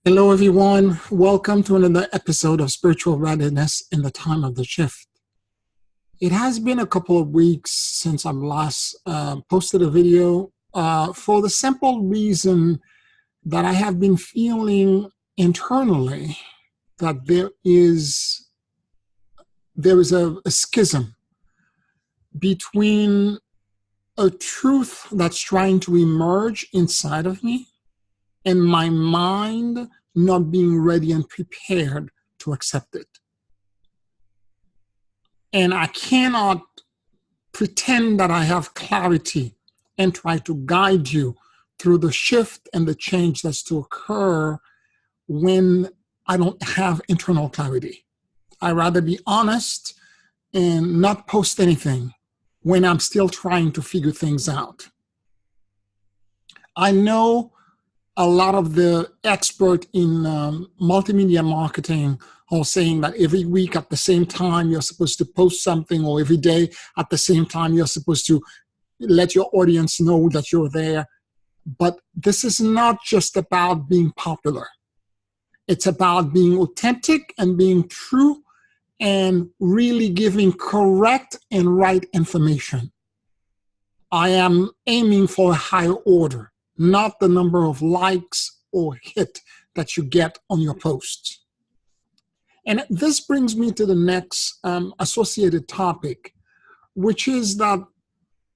Hello, everyone. Welcome to another episode of Spiritual Readiness in the Time of the Shift. It has been a couple of weeks since I've last posted a video for the simple reason that I have been feeling internally that there is a schism between a truth that's trying to emerge inside of me and my mind not being ready and prepared to accept it. And I cannot pretend that I have clarity and try to guide you through the shift and the change that's to occur when I don't have internal clarity. I'd rather be honest and not post anything when I'm still trying to figure things out. I know a lot of the experts in multimedia marketing are saying that every week at the same time you're supposed to post something, or every day at the same time you're supposed to let your audience know that you're there. But this is not just about being popular. It's about being authentic and being true and really giving correct and right information. I am aiming for a higher order, not the number of likes or hit that you get on your posts. And this brings me to the next associated topic, which is that,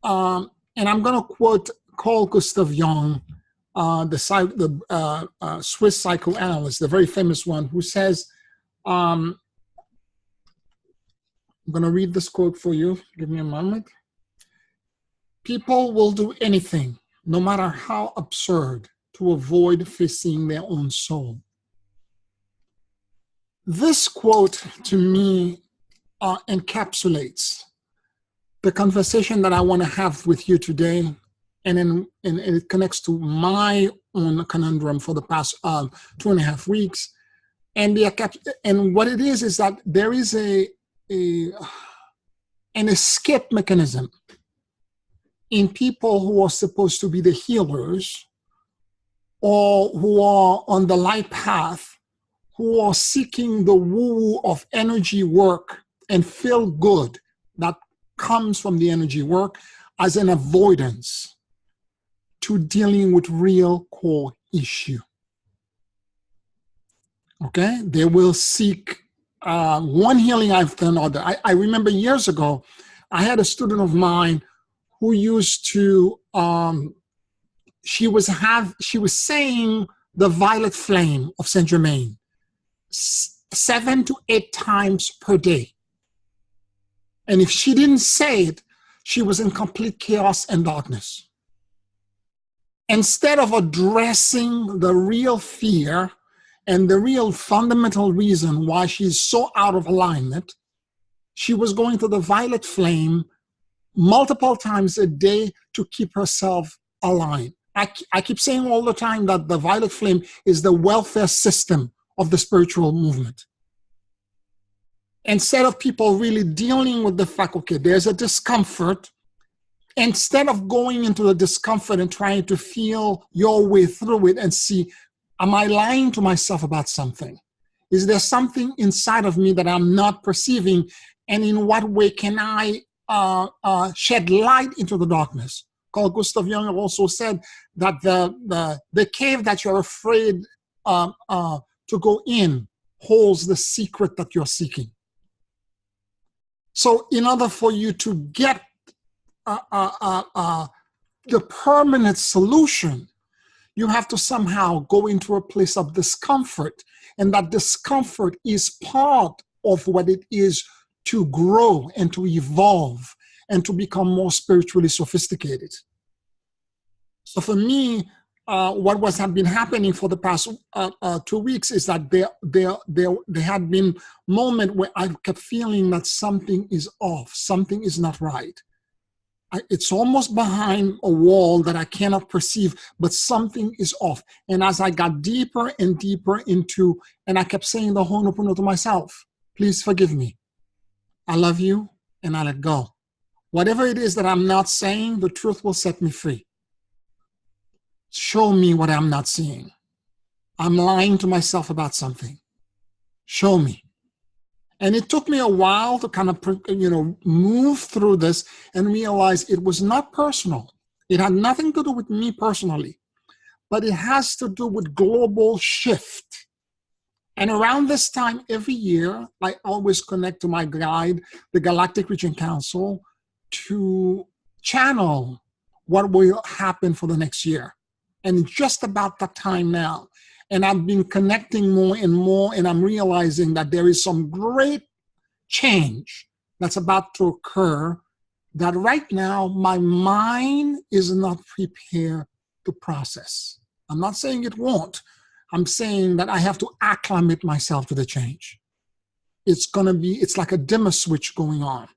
and I'm going to quote Carl Gustav Jung, the Swiss psychoanalyst, the very famous one, who says, I'm going to read this quote for you. Give me a moment. People will do anything, no matter how absurd, to avoid facing their own soul. This quote, to me, encapsulates the conversation that I want to have with you today, and it connects to my own conundrum for the past 2.5 weeks. And what it is that there is an escape mechanism in people who are supposed to be the healers, or who are on the light path, who are seeking the woo-woo of energy work and feel good that comes from the energy work, as an avoidance to dealing with real core issue. Okay? They will seek one healing after another. I remember years ago, I had a student of mine who used to, she was saying the violet flame of Saint Germain 7 to 8 times per day. And if she didn't say it, she was in complete chaos and darkness. Instead of addressing the real fear and the real fundamental reason why she's so out of alignment, she was going to the violet flame multiple times a day to keep herself aligned. I keep saying all the time that the violet flame is the welfare system of the spiritual movement. Instead of people really dealing with the fact, okay, there's a discomfort, instead of going into the discomfort and trying to feel your way through it and see, am I lying to myself about something? Is there something inside of me that I'm not perceiving? And in what way can I shed light into the darkness? Carl Gustav Jung also said that the cave that you're afraid to go in holds the secret that you're seeking. So in order for you to get the permanent solution, you have to somehow go into a place of discomfort. And that discomfort is part of what it is to grow and to evolve and to become more spiritually sophisticated. So for me, what have been happening for the past 2 weeks is that there had been moments where I kept feeling that something is off, something is not right. It's almost behind a wall that I cannot perceive, but something is off. And as I got deeper and deeper into, and I kept saying the Ho'oponopono to myself, please forgive me. I love you, and I let go. Whatever it is that I'm not saying, the truth will set me free. Show me what I'm not seeing. I'm lying to myself about something. Show me. And it took me a while to kind of, move through this and realize it was not personal. It had nothing to do with me personally, but it has to do with global shift. And around this time every year, I always connect to my guide, the Galactic Region Council, to channel what will happen for the next year. And just about that time now. And I've been connecting more and more, and I'm realizing that there is some great change that's about to occur that right now my mind is not prepared to process. I'm not saying it won't. I'm saying that I have to acclimate myself to the change. It's like a dimmer switch going on.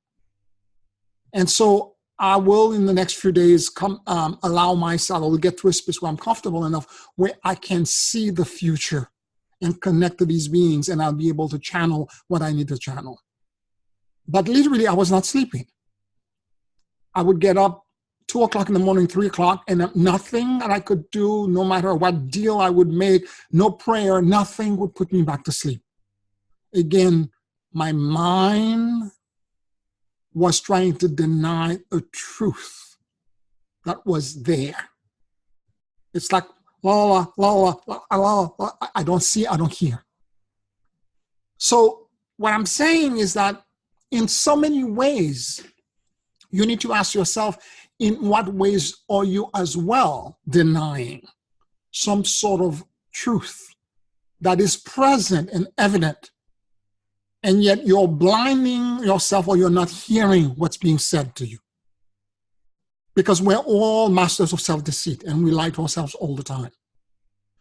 And so I will, in the next few days, allow myself, I will get to a space where I'm comfortable enough where I can see the future and connect to these beings, and I'll be able to channel what I need to channel. But literally, I was not sleeping. I would get up 2 o'clock in the morning, 3 o'clock, and nothing that I could do, no matter what deal I would make, no prayer, nothing would put me back to sleep. Again, my mind was trying to deny a truth that was there. It's like, la, la, la, la, la, la, I don't see, I don't hear. So what I'm saying is that in so many ways, you need to ask yourself, in what ways are you as well denying some sort of truth that is present and evident, and yet you're blinding yourself, or you're not hearing what's being said to you? Because we're all masters of self-deceit, and we lie to ourselves all the time.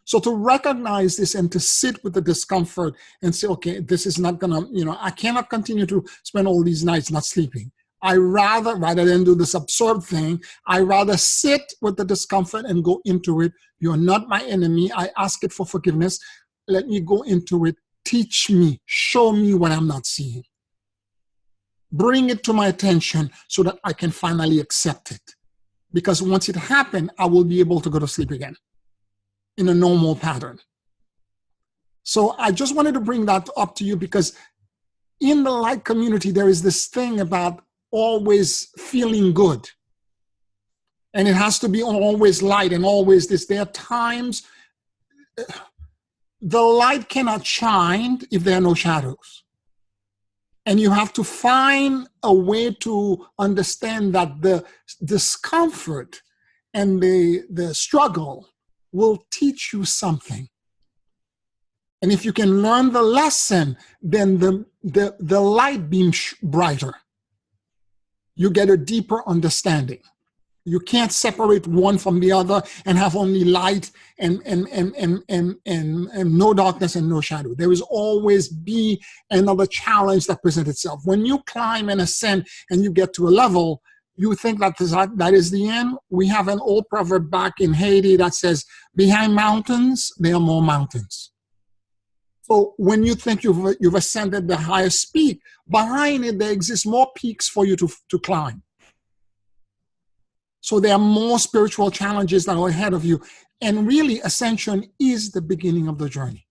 So to recognize this and to sit with the discomfort and say, okay, this is not gonna, I cannot continue to spend all these nights not sleeping. Rather than do this absurd thing, I rather sit with the discomfort and go into it. You're not my enemy. I ask it for forgiveness. Let me go into it. Teach me, show me what I'm not seeing. Bring it to my attention so that I can finally accept it. Because once it happened, I will be able to go to sleep again in a normal pattern. So I just wanted to bring that up to you, because in the light community, there is this thing about always feeling good. And it has to be always light and always this. There are times the light cannot shine if there are no shadows. And you have to find a way to understand that the discomfort and the struggle will teach you something. And if you can learn the lesson, then the light beams brighter. You get a deeper understanding. You can't separate one from the other and have only light and no darkness and no shadow. There is always be another challenge that presents itself. When you climb and ascend and you get to a level, you think that is the end. We have an old proverb back in Haiti that says, behind mountains, there are more mountains. So when you think you've ascended the highest peak, behind it, there exists more peaks for you to climb. So there are more spiritual challenges that are ahead of you. And really, ascension is the beginning of the journey.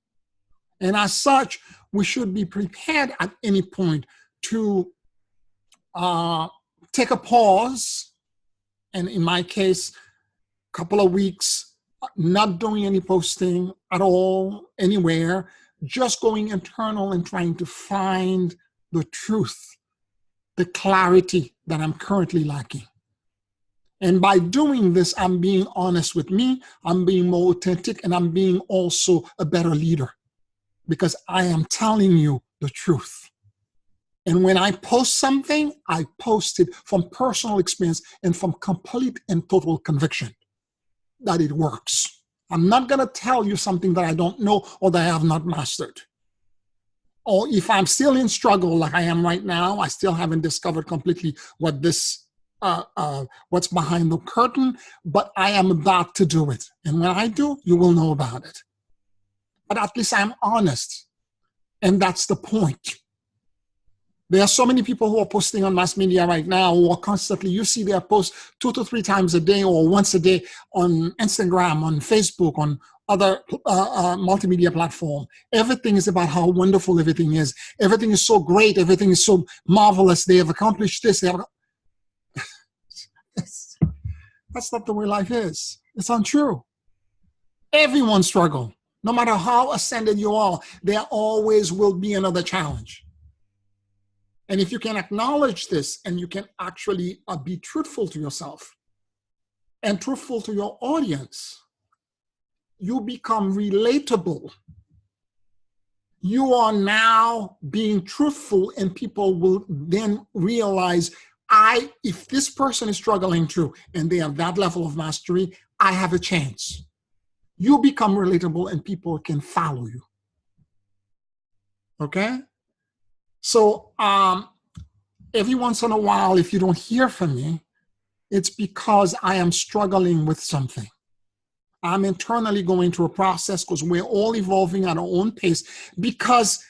And as such, we should be prepared at any point to take a pause. And in my case, a couple of weeks, not doing any posting at all, anywhere, just going internal and trying to find the truth, the clarity that I'm currently lacking. And by doing this, I'm being honest with me, I'm being more authentic, and I'm being also a better leader, because I am telling you the truth. And when I post something, I post it from personal experience and from complete and total conviction that it works. I'm not going to tell you something that I don't know or that I have not mastered. Or if I'm still in struggle like I am right now, I still haven't discovered completely what what's behind the curtain, but I am about to do it. And when I do, you will know about it. But at least I'm honest. And that's the point. There are so many people who are posting on mass media right now who are constantly, you see their posts 2 to 3 times a day or once a day on Instagram, on Facebook, other multimedia platform. Everything is about how wonderful everything is. Everything is so great. Everything is so marvelous. They have accomplished this. That's not the way life is. It's untrue. Everyone struggles. No matter how ascended you are, there always will be another challenge. And if you can acknowledge this and you can actually be truthful to yourself and truthful to your audience, you become relatable. You are now being truthful, and people will then realize, if this person is struggling too, and they have that level of mastery, I have a chance. You become relatable and people can follow you. Okay? So every once in a while, if you don't hear from me, it's because I am struggling with something. I'm internally going through a process because we're all evolving at our own pace, because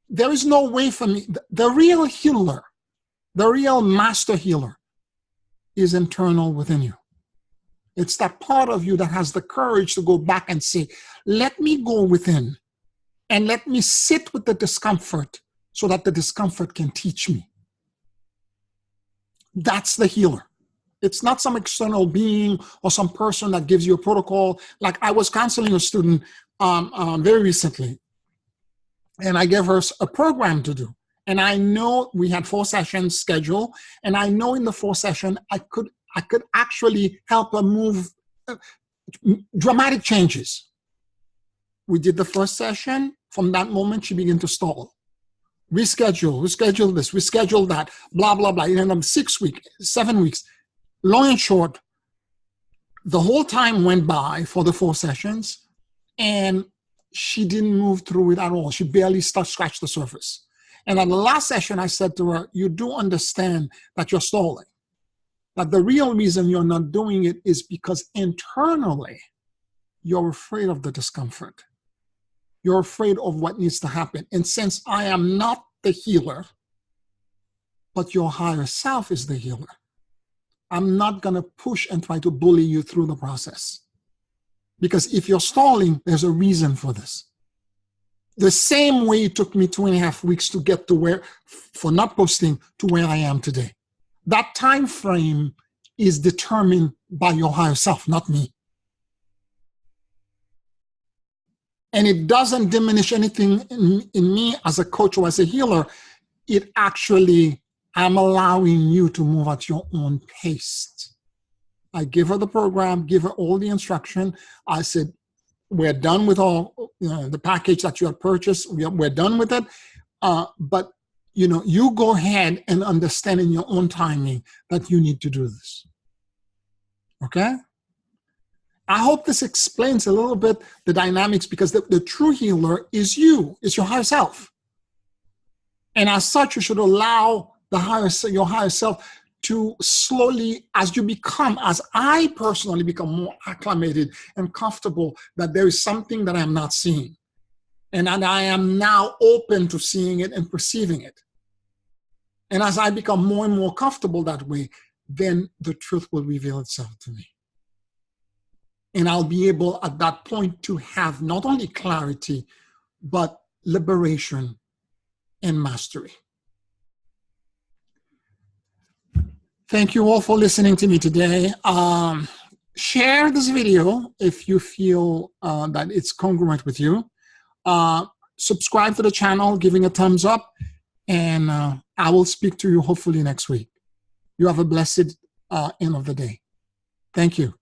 there is no way for me. The real healer, the real master healer is internal within you. It's that part of you that has the courage to go back and say, let me go within and let me sit with the discomfort so that the discomfort can teach me. That's the healer. It's not some external being or some person that gives you a protocol. Like, I was counseling a student very recently, and I gave her a program to do. And I know we had 4 sessions scheduled, and I know in the 4 sessions I could actually help her move dramatic changes. We did the first session. From that moment, she began to stall. Reschedule this, reschedule that, blah, blah, blah. It ended up 6 weeks, 7 weeks. Long and short, the whole time went by for the 4 sessions, and she didn't move through it at all. She barely scratched the surface. And at the last session, I said to her, you do understand that you're stalling. But the real reason you're not doing it is because internally, you're afraid of the discomfort. You're afraid of what needs to happen. And since I am not the healer, but your higher self is the healer, I'm not going to push and try to bully you through the process. Because if you're stalling, there's a reason for this. The same way it took me 2.5 weeks to get to where, for not posting, to where I am today. That time frame is determined by your higher self, not me. And it doesn't diminish anything in me as a coach or as a healer. It actually, I'm allowing you to move at your own pace. I give her the program, give her all the instruction. I said, we're done with all the package that you have purchased. We're done with it. But you go ahead and understand in your own timing that you need to do this. Okay? I hope this explains a little bit the dynamics, because the true healer is you, it's your higher self. And as such, you should allow your higher self to slowly, as I personally become more acclimated and comfortable that there is something that I'm not seeing. And that I am now open to seeing it and perceiving it. And as I become more and more comfortable that way, then the truth will reveal itself to me. And I'll be able at that point to have not only clarity, but liberation and mastery. Thank you all for listening to me today. Share this video if you feel that it's congruent with you. Subscribe to the channel, giving a thumbs up, and I will speak to you hopefully next week. You have a blessed end of the day. Thank you.